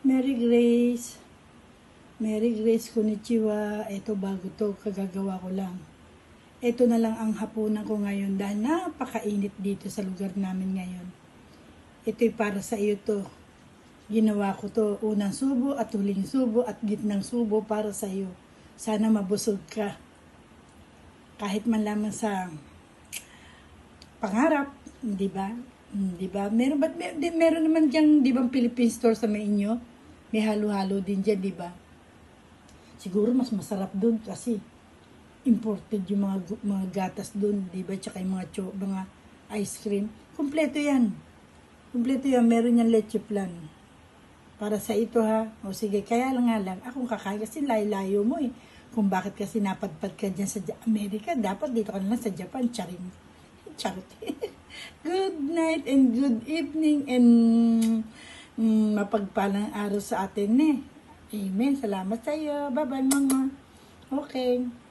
Mary Grace. Mary Grace, konnichiwa. Ito bago to, kagagawa ko lang. Ito na lang ang hapunan ko ngayon dahil napakainit dito sa lugar namin ngayon. Ito'y para sa iyo to. Ginawa ko to, unang subo at huling subo at gitnang subo para sa iyo. Sana mabusog ka. Kahit man lamang sa pangarap, di ba? Di ba? Meron naman diyang, di ba, Philippine store sa may inyo? May halo-halo din dyan, di ba? Siguro mas masarap dun kasi imported yung mga gatas dun, di ba? Tsaka yung mga ice cream. Kompleto yan. Kompleto yan. Meron yan leche plan. Para sa ito ha. O sige, kaya lang nga lang. Akong kakain kasi layo mo eh. Kung bakit kasi napadpad ka dyan sa Amerika, dapat dito ka na lang sa Japan. Charing. Charot. Good night and good evening and mapagpalang araw sa atin eh. Amen. Salamat sa iyo. Bye-bye mga. Okay.